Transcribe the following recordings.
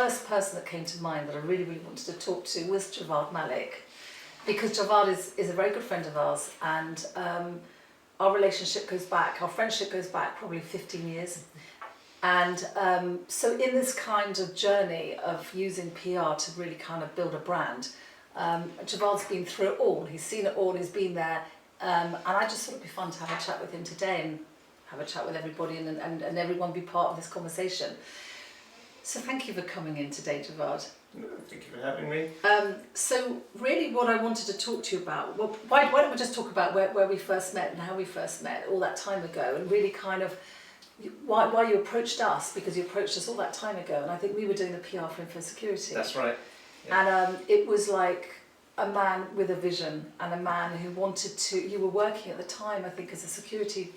first person that came to mind that I really, really wanted to talk to was Javvad Malik, because Javvad is a very good friend of ours, and our relationship goes back, our friendship goes back probably 15 years. And so in this kind of journey of using PR to really kind of build a brand, Javad's been through it all, he's seen it all, he's been there, and I just thought it'd be fun to have a chat with him today and have a chat with everybody and everyone be part of this conversation. So thank you for coming in today, Javvad. Thank you for having me. So really what I wanted to talk to you about, well, why don't we just talk about where we first met and how we first met all that time ago, and really kind of why you approached us, because you approached us all that time ago, and I think we were doing the PR for InfoSecurity. That's right. Yeah. And it was like a man with a vision, and a man who wanted to, you were working at the time, I think, as a security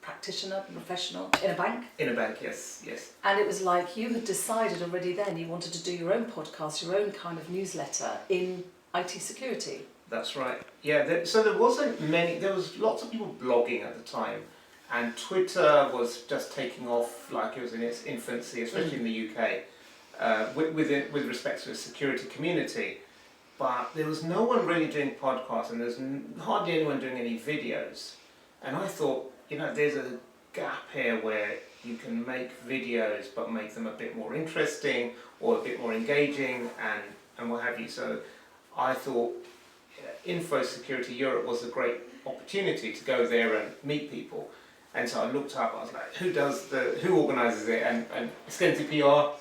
practitioner, professional, in a bank? In a bank, yes, yes. And it was like you had decided already then you wanted to do your own podcast, your own kind of newsletter in IT security. That's right. Yeah, so there wasn't many, there was lots of people blogging at the time, and Twitter was just taking off like it was in its infancy, especially in the UK, with respect to the security community. But there was no one really doing podcasts, and there's hardly anyone doing any videos. And I thought, you know, there's a gap here where you can make videos but make them a bit more interesting or a bit more engaging and what have you. So I thought InfoSecurity Europe was a great opportunity to go there and meet people. And so I looked up, I was like, who organises it? And Skenty PR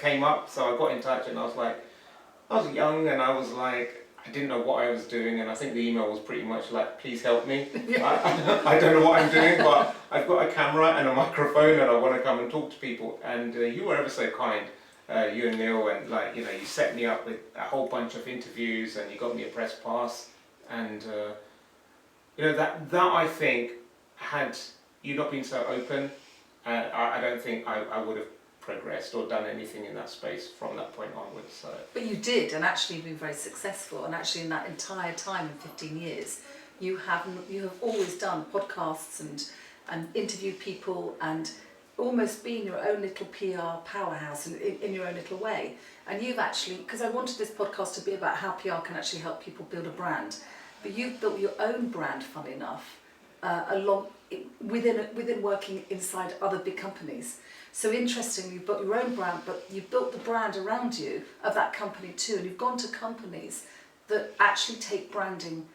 came up, so I got in touch, and I was young, and I was like, I didn't know what I was doing, and I think the email was pretty much like, please help me. I don't know what I'm doing, but I've got a camera and a microphone, and I want to come and talk to people. And you were ever so kind, you and Neil, and like, you know, you set me up with a whole bunch of interviews, and you got me a press pass. And you know, that I think, had you not been so open, I don't think I would have progressed or done anything in that space from that point onwards. So. But you did, and actually you've been very successful, and actually in that entire time, in 15 years, you have always done podcasts and interviewed people and almost been your own little PR powerhouse in your own little way. And you've actually, because I wanted this podcast to be about how PR can actually help people build a brand, but you've built your own brand, funny enough, within working inside other big companies. So interestingly, you've built your own brand, but you've built the brand around you of that company too, and you've gone to companies that actually take branding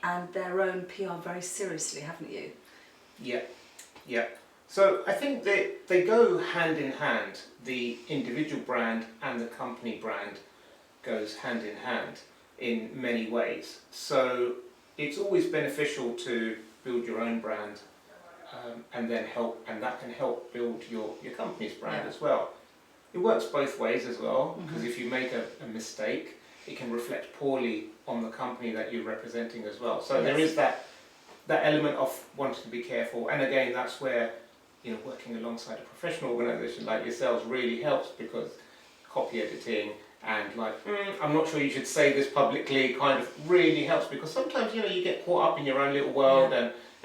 and their own PR very seriously, haven't you? Yeah, yeah. So I think they go hand in hand. The individual brand and the company brand goes hand in hand in many ways. So it's always beneficial to build your own brand, and that can help build your company's brand as well. It works both ways as well, because if you make a mistake, it can reflect poorly on the company that you're representing as well. So there is that element of wanting to be careful, and again, that's where, you know, working alongside a professional organisation like yourselves really helps, because copy editing and like, I'm not sure you should say this publicly kind of really helps, because sometimes, you know, you get caught up in your own little world,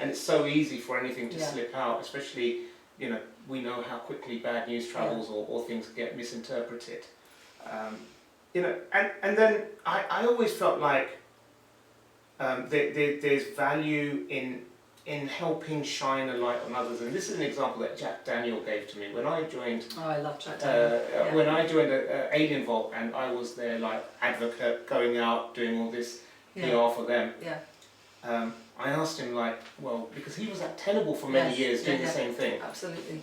and it's so easy for anything to slip out, especially, you know, we know how quickly bad news travels or things get misinterpreted. You know, and then I always felt like there's value in helping shine a light on others, and this is an example that Jack Daniel gave to me when I joined. Oh, I love Jack Daniel. When I joined AlienVault, and I was their like advocate, going out doing all this PR for them. Yeah. I asked him, like, well, because he was at Tenable for many years doing the same thing. Absolutely.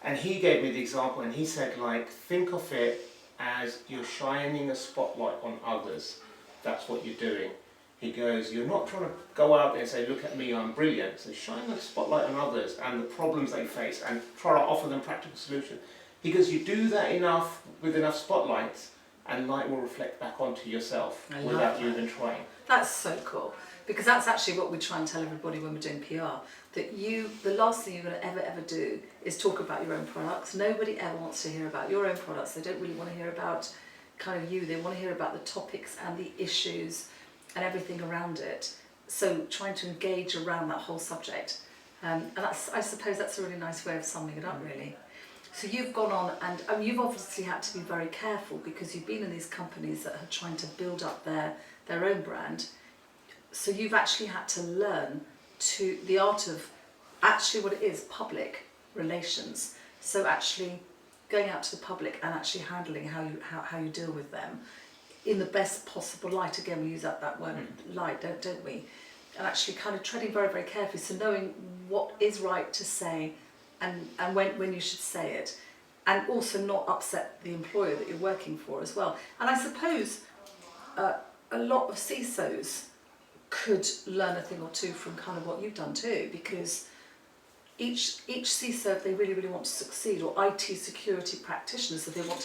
And he gave me the example, and he said, like, think of it as you're shining a spotlight on others. That's what you're doing. He goes, you're not trying to go out there and say, look at me, I'm brilliant. So shine a spotlight on others and the problems they face, and try to offer them practical solutions. He goes, you do that enough with enough spotlights, and light will reflect back onto yourself without you even trying. That's so cool, because that's actually what we try and tell everybody when we're doing PR, that the last thing you're going to ever do is talk about your own products. Nobody ever wants to hear about your own products. They don't really want to hear about kind of you. They want to hear about the topics and the issues and everything around it. So trying to engage around that whole subject. And I suppose that's a really nice way of summing it up, really. So you've gone on and you've obviously had to be very careful because you've been in these companies that are trying to build up their own brand. So you've actually had to learn to the art of actually what it is, public relations. So actually going out to the public and actually handling how you deal with them in the best possible light. Again, we use that word light, don't we? And actually kind of treading very, very carefully. So knowing what is right to say and when you should say it, and also not upset the employer that you're working for as well. And I suppose a lot of CISOs could learn a thing or two from kind of what you've done too, because each CISO, if they really, really want to succeed, or IT security practitioners, if they want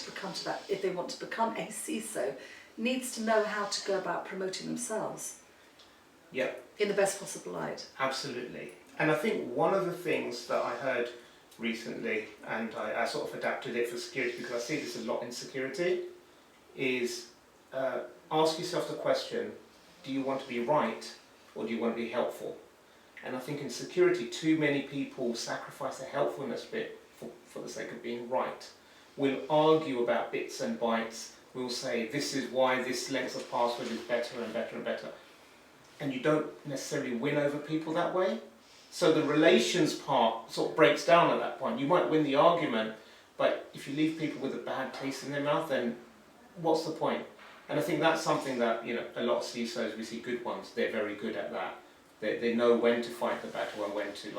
to become a CISO, needs to know how to go about promoting themselves. Yep. In the best possible light. Absolutely. And I think one of the things that I heard recently, and I sort of adapted it for security because I see this a lot in security, is ask yourself the question, do you want to be right or do you want to be helpful? And I think in security, too many people sacrifice the helpfulness bit for the sake of being right. We'll argue about bits and bytes. We'll say, this is why this length of password is better and better and better. And you don't necessarily win over people that way. So the relations part sort of breaks down at that point. You might win the argument, but if you leave people with a bad taste in their mouth, then what's the point? And I think that's something that, a lot of CISOs, we see good ones, they're very good at that. They know when to fight the battle and when to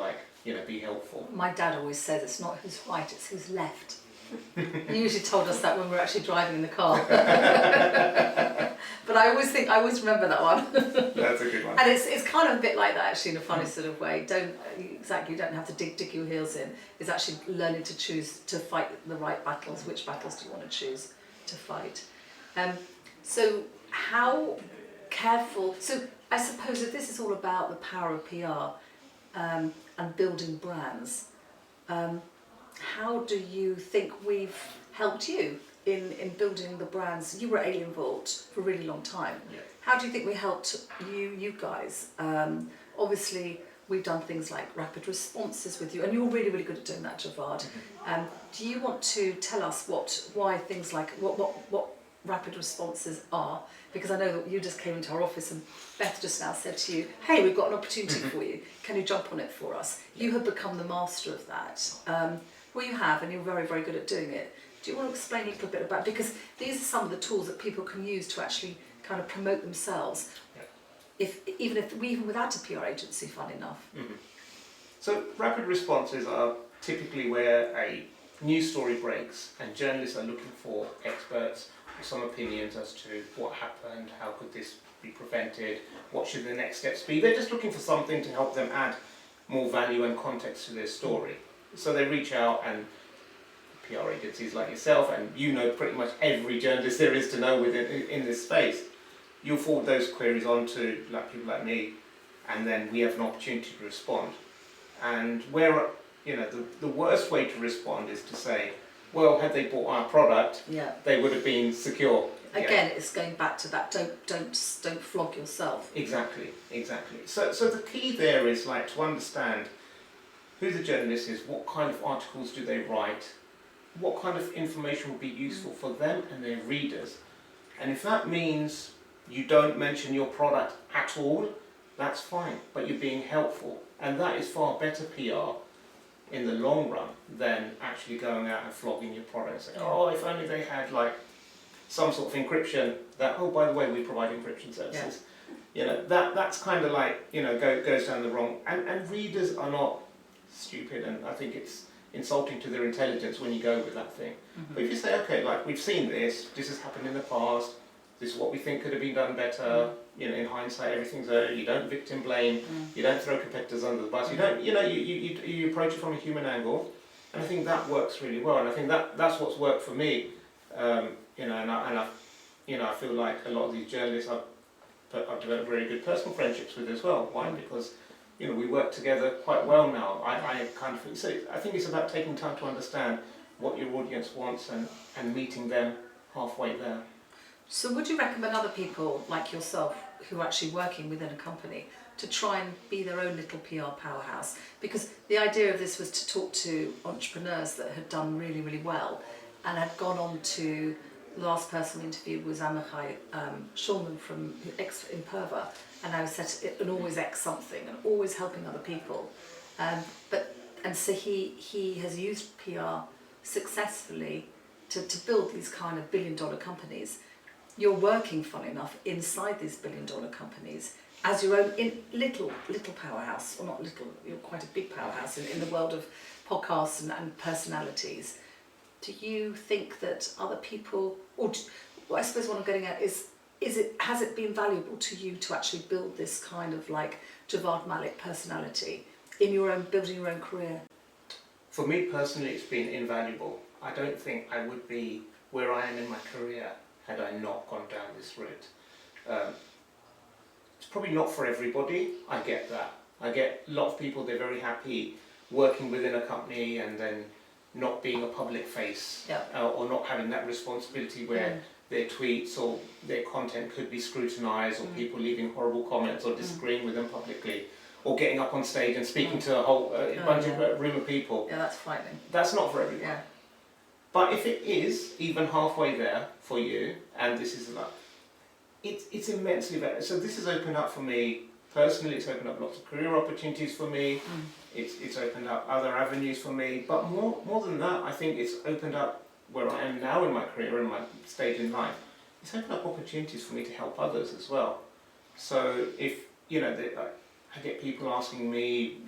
be helpful. My dad always says it's not who's right, it's who's left. He usually told us that when we were actually driving in the car. But I always remember that one. That's a good one. And it's kind of a bit like that actually, in a funny sort of way. You don't have to dig your heels in. It's actually learning to choose to fight the right battles. Which battles do you want to choose to fight? So how careful, so I suppose if this is all about the power of PR and building brands, how do you think we've helped you in building the brands? You were at AlienVault for a really long time. Yeah. How do you think we helped you guys? Obviously, we've done things like rapid responses with you, and you're really, really good at doing that, Javvad. Do you want to tell us why things like what rapid responses are? Because I know that you just came into our office and Beth just now said to you, hey, we've got an opportunity for you. Can you jump on it for us? You have become the master of that. Well, you have, and you're very, very good at doing it. Do you want to explain a little bit about, because these are some of the tools that people can use to actually kind of promote themselves, even without a PR agency, fun enough. So rapid responses are typically where a news story breaks and journalists are looking for experts or some opinions as to what happened, how could this be prevented, what should the next steps be. They're just looking for something to help them add more value and context to their story. So they reach out, and PR agencies like yourself, and pretty much every journalist there is to know in this space, you'll forward those queries on to people like me, and then we have an opportunity to respond. And where the worst way to respond is to say, well, had they bought our product, they would have been secure. Again, it's going back to that. Don't flog yourself. Exactly. So the key there is to understand who the journalist is, what kind of articles do they write, what kind of information will be useful for them and their readers. And if that means you don't mention your product at all, that's fine, but you're being helpful. And that is far better PR in the long run than actually going out and flogging your product and saying, oh, if only they had some sort of encryption that, oh, by the way, we provide encryption services. That's kind of goes down the wrong, and readers are not stupid, and I think it's insulting to their intelligence when you go with that thing. But if you say, okay, we've seen this has happened in the past, this is what we think could have been done better, in hindsight everything's over, you don't victim blame, you don't throw competitors under the bus, you don't, you approach it from a human angle, and I think that works really well, and I think that's what's worked for me, and I feel like a lot of these journalists I've developed very good personal friendships with as well. Why? Because we work together quite well now. I think it's about taking time to understand what your audience wants and meeting them halfway there. So would you recommend other people like yourself who are actually working within a company to try and be their own little PR powerhouse. Because the idea of this was to talk to entrepreneurs that had done really, really well and had gone on to, the last person we interviewed was Amichai Schulman from Imperva, and I set it and always X something and always helping other people. And so he has used PR successfully to build these kind of billion-dollar companies. You're working, funny enough, inside these billion-dollar companies as your own little powerhouse, or not little, you're quite a big powerhouse in the world of podcasts and personalities. Do you think that other people, or I suppose what I'm getting at has it been valuable to you to actually build this kind of like Javvad Malik personality in your own, building your own career? For me personally, it's been invaluable. I don't think I would be where I am in my career had I not gone down this route. It's probably not for everybody, I get that. I get a lot of people, they're very happy working within a company and then not being a public face, or not having that responsibility where their tweets or their content could be scrutinised, or people leaving horrible comments or disagreeing with them publicly, or getting up on stage and speaking to a whole bunch of room of people. Yeah, that's frightening. That's not for everyone. Yeah. But if it is even halfway there for you, and this is like, it's immensely better. So this has opened up for me personally. It's opened up lots of career opportunities for me. It's opened up other avenues for me. But more than that, I think it's opened up where I am now in my career, in my stage in life. It's opened up opportunities for me to help others as well. So if I get people asking me,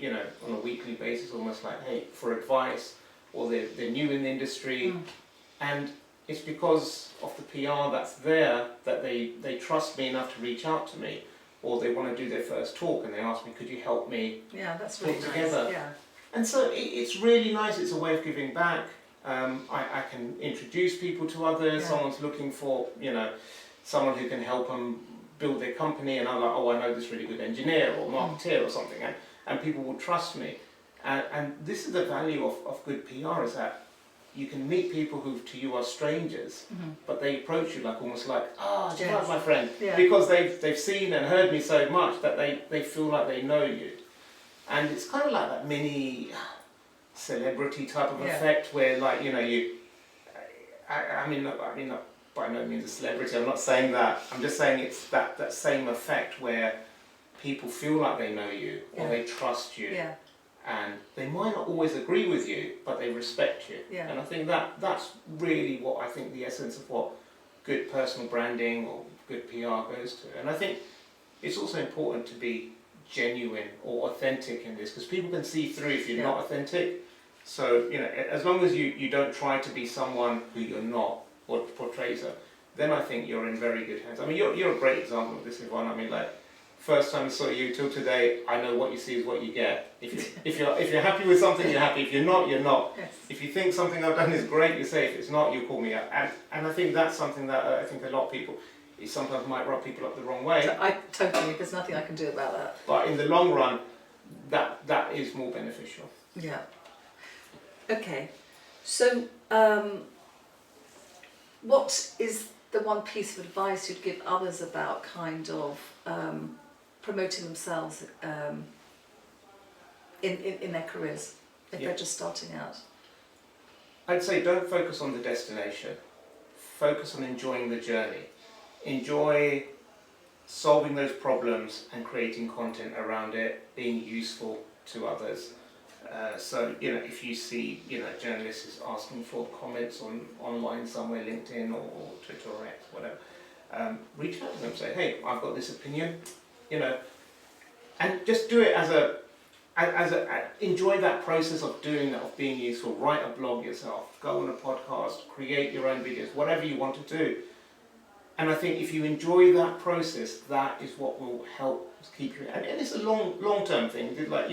on a weekly basis, almost like, hey, for advice, or they're new in the industry, and it's because of the PR that's there that they trust me enough to reach out to me, or they want to do their first talk and they ask me, could you help me that's really put together? Nice. Yeah. And so it's really nice. It's a way of giving back. I can introduce people to others. Yeah. Someone's looking for someone who can help them build their company, and I'm like, oh, I know this really good engineer or marketeer or something, and people will trust me. And this is the value of good PR, is that you can meet people who to you are strangers, but they approach you like almost like, Javvad, my friend, because they've seen and heard me so much that they feel like they know you. And it's kind of like that mini celebrity type of effect where, like, I mean, not by no means a celebrity, I'm not saying that, I'm just saying it's that same effect where people feel like they know you, or they trust you. Yeah. And they might not always agree with you, but they respect you. Yeah. And I think that's really what I think the essence of what good personal branding or good PR goes to. And I think it's also important to be genuine or authentic in this, because people can see through if you're not authentic. So, as long as you don't try to be someone who you're not, or portrays it, then I think you're in very good hands. I mean, you're a great example of this, Yvonne. I mean, like, first time I saw you till today, I know what you see is what you get. If you're happy with something, you're happy. If you're not, you're not. Yes. If you think something I've done is great, you say. If it's not, you call me out. And I think that's something that I think a lot of people, it sometimes might rub people up the wrong way. There's nothing I can do about that. But in the long run, that is more beneficial. Yeah. Okay. So, what is the one piece of advice you'd give others about kind of promoting themselves in their careers if they're just starting out? I'd say don't focus on the destination. Focus on enjoying the journey. Enjoy solving those problems and creating content around it, being useful to others. So, if you see, journalists asking for comments online somewhere, LinkedIn or Twitter or X, whatever, reach out to them and say, hey, I've got this opinion, and just do it enjoy that process of doing that, of being useful. Write a blog yourself, go on a podcast, create your own videos, whatever you want to do. And I think if you enjoy that process, that is what will help keep you. And it's a long-term thing. Like,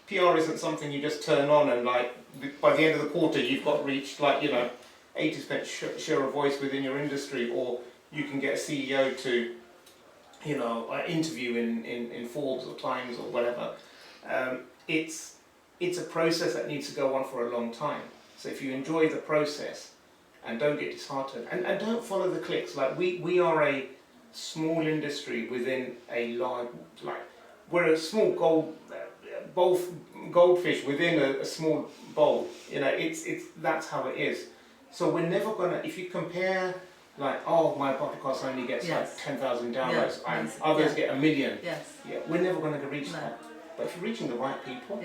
PR isn't something you just turn on and, like, by the end of the quarter you've got reached, like, 80% share of voice within your industry, or you can get a CEO to, interview in Forbes or Times or whatever. It's a process that needs to go on for a long time. So if you enjoy the process and don't get disheartened, and don't follow the clicks. Like, we are a small industry within a large, like, we're a small goldfish within a small bowl. You know, it's that's how it is. So we're never gonna, if you compare, like, oh, my podcast only gets like 10,000 downloads, and others get 1 million. Yes. Yeah, we're never going to reach that. But if you're reaching the right people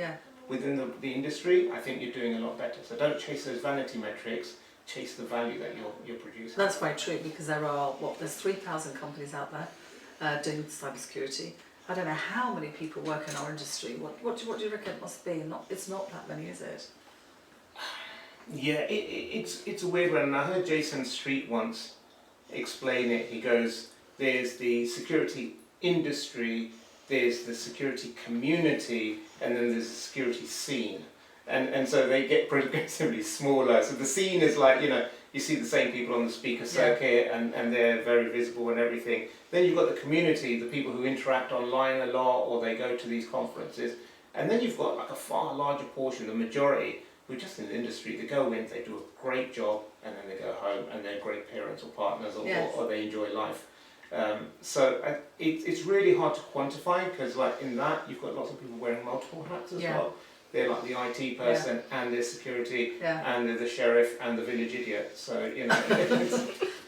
within the industry, I think you're doing a lot better. So don't chase those vanity metrics. Chase the value that you're producing. That's very true, because there are there's 3,000 companies out there doing cybersecurity. I don't know how many people work in our industry. What do you reckon it must be? It's not that many, is it? Yeah, it's a weird one. And I heard Jason Street once explain it. He goes, there's the security industry, there's the security community, and then there's the security scene. And so they get progressively smaller. So the scene is like, you know, you see the same people on the speaker circuit and they're very visible and everything. Then you've got the community, the people who interact online a lot or they go to these conferences. And then you've got like a far larger portion, the majority, who are just in the industry. They go in, they do a great job, and then they go home and they're great parents or partners or they enjoy life. So it's really hard to quantify, because like in that you've got lots of people wearing multiple hats as well. They're like the IT person and they're security and they're the sheriff and the village idiot. So, you know.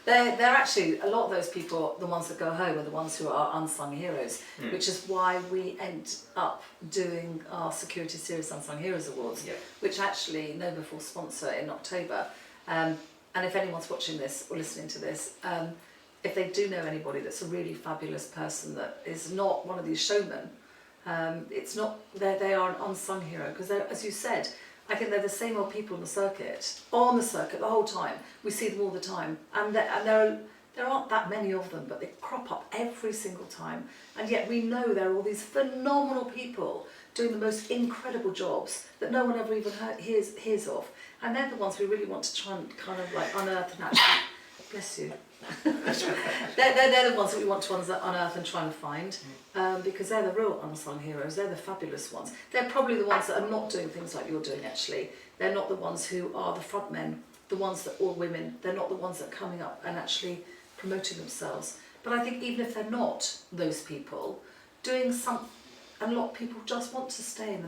They're actually, a lot of those people, the ones that go home, are the ones who are unsung heroes, which is why we end up doing our Security Series Unsung Heroes Awards, which actually KnowBe4 sponsor in October. And if anyone's watching this or listening to this, if they do know anybody that's a really fabulous person that is not one of these showmen, it's not, they are an unsung hero, because as you said, I think they're the same old people on the circuit the whole time. We see them all the time, and there aren't that many of them, but they crop up every single time. And yet we know there are all these phenomenal people doing the most incredible jobs that no one ever even hears of. And they're the ones we really want to try and kind of like unearth and actually, bless you. they're the ones that we want to unearth and try and find, because they're the real unsung heroes. They're the fabulous ones. They're probably the ones that are not doing things like you're doing, actually. They're not the ones who are the front men, the ones that, or women. They're not the ones that are coming up and actually promoting themselves. But I think even if they're not those people, doing something, and a lot of people just want to stay in the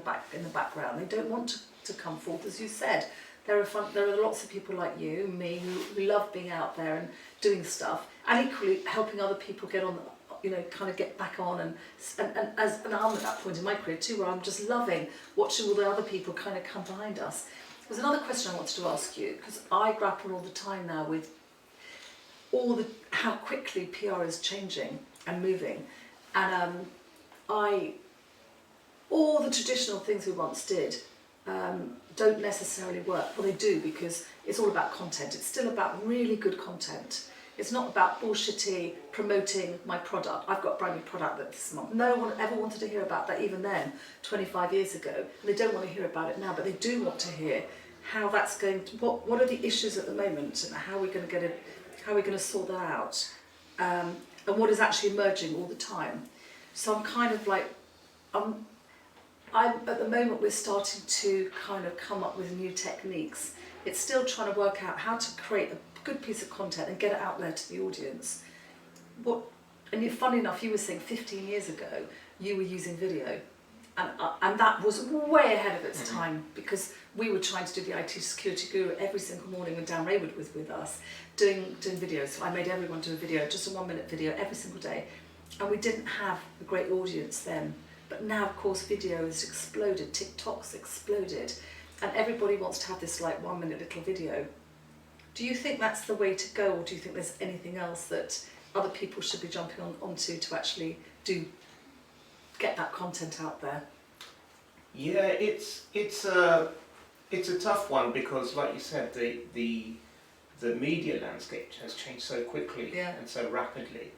background. They don't want to come forth, as you said. There are lots of people like you and me who love being out there and doing stuff, and equally helping other people get on, you know, kind of get back on, and I'm at that point in my career too, where I'm just loving watching all the other people kind of come behind us. There's another question I wanted to ask you, because I grapple all the time now with how quickly PR is changing and moving, and all the traditional things we once did don't necessarily work. Well, they do, because it's all about content. It's still about really good content. It's not about bullshitty promoting my product. I've got a brand new product this month. No one ever wanted to hear about that even then, 25 years ago. And they don't want to hear about it now, but they do want to hear how that's going to, what are the issues at the moment, and how we're going to get it, how we're going to sort that out, and what is actually emerging all the time. So I'm kind of like, at the moment we're starting to kind of come up with new techniques. It's still trying to work out how to create a good piece of content and get it out there to the audience. Funny enough, you were saying 15 years ago you were using video, and that was way ahead of its time, because we were trying to do the IT security guru every single morning when Dan Raywood was with us doing videos. So I made everyone do a video, just a 1-minute video every single day, and we didn't have a great audience then. But now, of course, video has exploded, TikTok's exploded, and everybody wants to have this like 1-minute little video. Do you think that's the way to go, or do you think there's anything else that other people should be jumping onto to actually get that content out there? Yeah, it's a tough one, because, like you said, the media landscape has changed so quickly and so rapidly.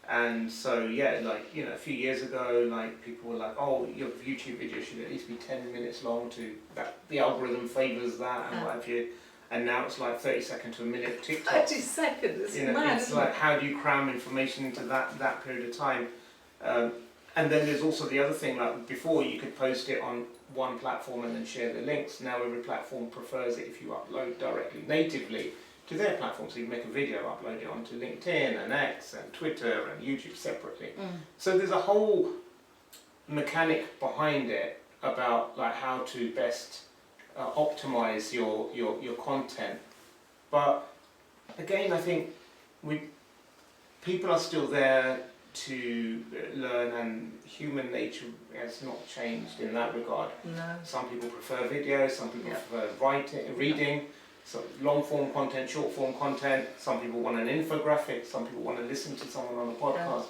And so, yeah, like, you know, a few years ago, like, people were like, oh, your YouTube video should at least be 10 minutes long, the algorithm favours that and what have you. And now it's like 30 seconds to a minute TikTok. 30 seconds, it's mad, it's like, how do you cram information into that period of time? And then there's also the other thing, like, before you could post it on one platform and then share the links. Now every platform prefers it if you upload directly, natively, to their platform. So you make a video, upload it onto LinkedIn and X and Twitter and YouTube separately. So there's a whole mechanic behind it about like how to best optimize your content. But again, I think people are still there to learn, and human nature has not changed in that regard. No. Some people prefer video, some people prefer reading, so long form content, short form content. Some people want an infographic, some people want to listen to someone on a podcast.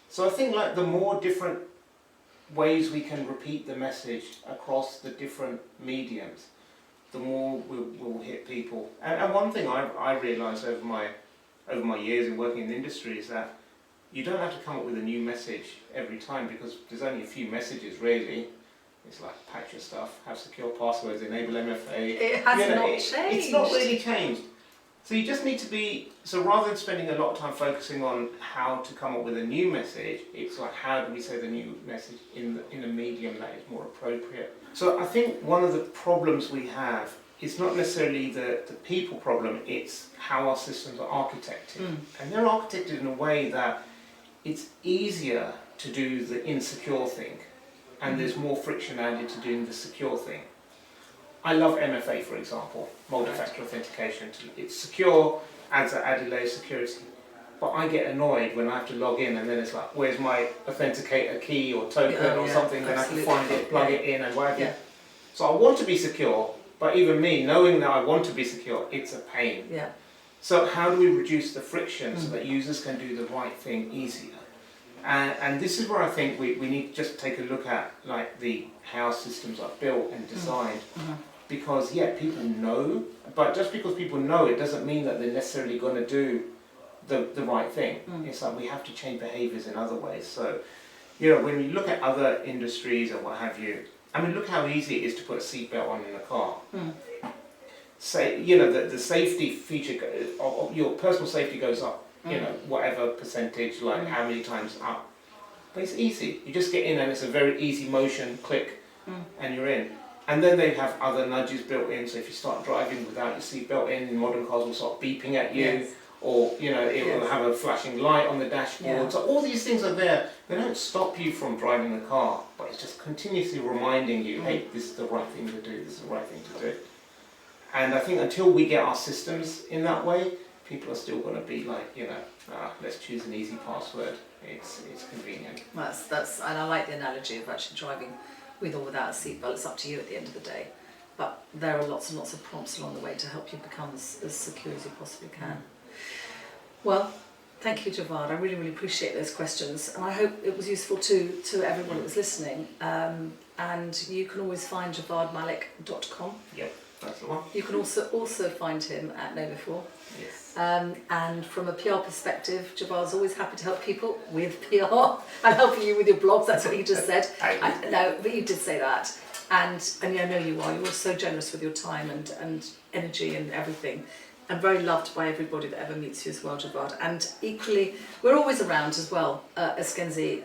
So I think like the more different ways we can repeat the message across the different mediums, the more we'll hit people. And one thing I realised over my years in working in the industry is that you don't have to come up with a new message every time, because there's only a few messages really. It's like patch your stuff, have secure passwords, enable MFA. It has not changed. It's not really changed. So you just need to be, so rather than spending a lot of time focusing on how to come up with a new message, it's like how do we say the new message in a medium that is more appropriate. So I think one of the problems we have is not necessarily the people problem, it's how our systems are architected. And they're architected in a way that it's easier to do the insecure thing, and there's more friction added to doing the secure thing. I love MFA, for example, multi-factor authentication. It's secure, adds an added layer of security. But I get annoyed when I have to log in and then it's like, where's my authenticator key or token or something, then I have to find it, plug it in and what have you. So I want to be secure, but even me, knowing that I want to be secure, it's a pain. So how do we reduce the friction so that users can do the right thing easier? And this is where I think we need to just take a look at like how systems are built and designed. Because people know, but just because people know it doesn't mean that they're necessarily going to do the right thing. It's like we have to change behaviours in other ways. So, when we look at other industries and what have you, I mean, look how easy it is to put a seatbelt on in a car. Say, the safety feature, your personal safety goes up. Whatever percentage, like how many times up. But it's easy. You just get in and it's a very easy motion, click, and you're in. And then they have other nudges built in, so if you start driving without your seatbelt in, modern cars will start beeping at you, or it will have a flashing light on the dashboard. So all these things are there. They don't stop you from driving the car, but it's just continuously reminding you, hey, this is the right thing to do, this is the right thing to do. And I think until we get our systems in that way, people are still going to be like, let's choose an easy password. It's convenient. That's and I like the analogy of actually driving with or without a seatbelt. It's up to you at the end of the day. But there are lots and lots of prompts along the way to help you become as secure as you possibly can. Well, thank you, Javvad. I really, really appreciate those questions, and I hope it was useful to everyone that was listening. And you can always find javvadmalik.com. Yep, that's the one. You can also find him at KnowBe4. Yes. And from a PR perspective, Javvad's always happy to help people with PR. I'm helping you with your blogs, that's what you just said. No, but you did say that. And I know you are. You're so generous with your time and energy and everything. And very loved by everybody that ever meets you as well, Javvad. And equally, we're always around as well, Eskenzi,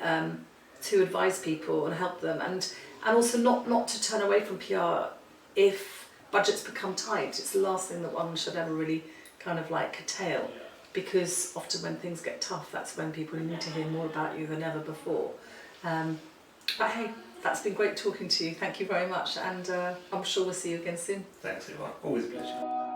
to advise people and help them. And also not to turn away from PR if budgets become tight. It's the last thing that one should ever really kind of like curtail, because often when things get tough, that's when people need to hear more about you than ever before. But hey, that's been great talking to you. Thank you very much, and I'm sure we'll see you again soon. Thanks, everyone. Always a pleasure.